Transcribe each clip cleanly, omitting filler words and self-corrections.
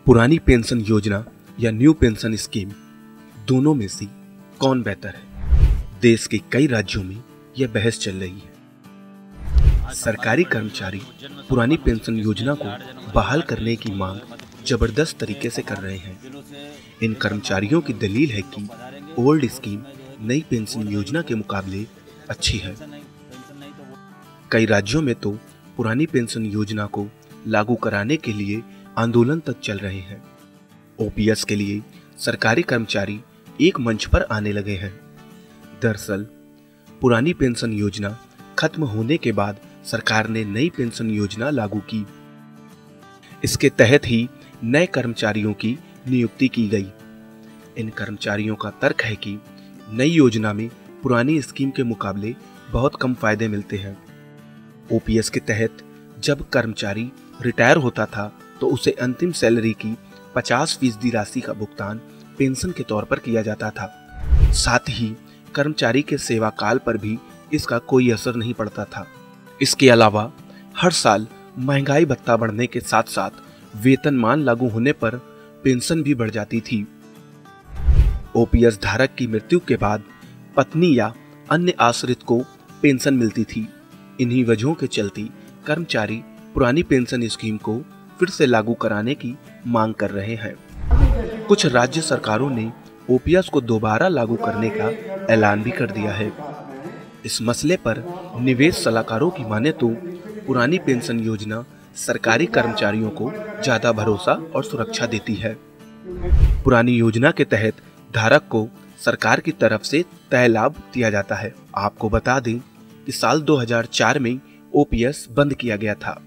पुरानी पेंशन योजना या न्यू पेंशन स्कीम, दोनों में से कौन बेहतर है? देश के कई राज्यों में यह बहस चल रही है। सरकारी कर्मचारी पुरानी पेंशन योजना को बहाल करने की मांग जबरदस्त तरीके से कर रहे हैं। इन कर्मचारियों की दलील है कि ओल्ड स्कीम नई पेंशन योजना के मुकाबले अच्छी है। कई राज्यों में तो पुरानी पेंशन योजना को लागू कराने के लिए आंदोलन तक चल रहे हैं। ओपीएस के लिए सरकारी कर्मचारी एक मंच पर आने लगे हैं। दरअसल पुरानी पेंशन योजना खत्म होने के बाद सरकार ने नई पेंशन योजना लागू की। इसके तहत ही नए कर्मचारियों की नियुक्ति की गई। इन कर्मचारियों का तर्क है कि नई योजना में पुरानी स्कीम के मुकाबले बहुत कम फायदे मिलते हैं। ओपीएस के तहत जब कर्मचारी रिटायर होता था तो उसे अंतिम सैलरी की 50% राशि का भुगतान पेंशन के तौर पर किया जाता था। साथ ही कर्मचारी के सेवा काल पर भी इसका कोई असर नहीं पड़ता था। इसके अलावा हर साल महंगाई भत्ता बढ़ने के साथ साथ वेतनमान लागू होने पर पेंशन भी बढ़ जाती थी। ओपीएस धारक की मृत्यु के बाद पत्नी या अन्य आश्रित को पेंशन मिलती थी। इन्हीं वजहों के चलते कर्मचारी पुरानी पेंशन स्कीम को फिर से लागू कराने की मांग कर रहे हैं। कुछ राज्य सरकारों ने ओपीएस को दोबारा लागू करने का ऐलान भी कर दिया है। इस मसले पर निवेश सलाहकारों की माने तो पुरानी पेंशन योजना सरकारी कर्मचारियों को ज्यादा भरोसा और सुरक्षा देती है। पुरानी योजना के तहत धारक को सरकार की तरफ से तय लाभ दिया जाता है। आपको बता दें कि साल 2004 में ओपीएस बंद किया गया था।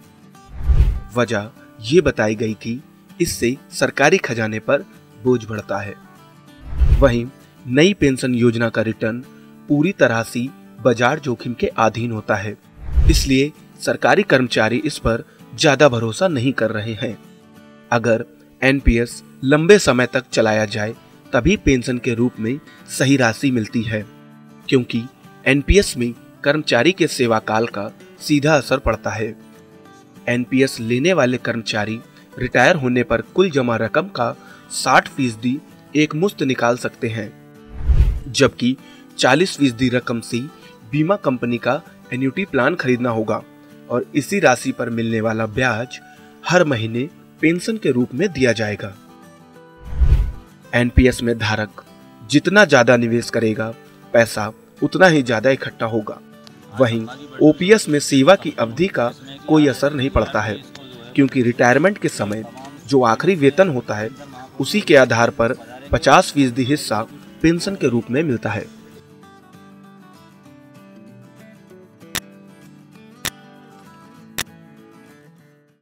वजह ये बताई गई थी इससे सरकारी खजाने पर बोझ बढ़ता है। वहीं नई पेंशन योजना का रिटर्न पूरी तरह से बाजार जोखिम के अधीन होता है, इसलिए सरकारी कर्मचारी इस पर ज्यादा भरोसा नहीं कर रहे हैं। अगर एनपीएस लंबे समय तक चलाया जाए तभी पेंशन के रूप में सही राशि मिलती है, क्योंकि एनपीएस में कर्मचारी के सेवा काल का सीधा असर पड़ता है। एनपीएस लेने वाले कर्मचारी रिटायर होने पर कुल जमा रकम का 60% एक मुश्त निकाल सकते हैं, जबकि 40% रकम से बीमा कंपनी का एन्युटी प्लान खरीदना होगा और इसी राशि पर मिलने वाला ब्याज हर महीने पेंशन के रूप में दिया जाएगा। एनपीएस में धारक जितना ज्यादा निवेश करेगा, पैसा उतना ही ज्यादा इकट्ठा होगा। वहीं ओपीएस में सेवा की अवधि का कोई असर नहीं पड़ता है, क्योंकि रिटायरमेंट के समय जो आखिरी वेतन होता है उसी के आधार पर 50% हिस्सा पेंशन के रूप में मिलता है।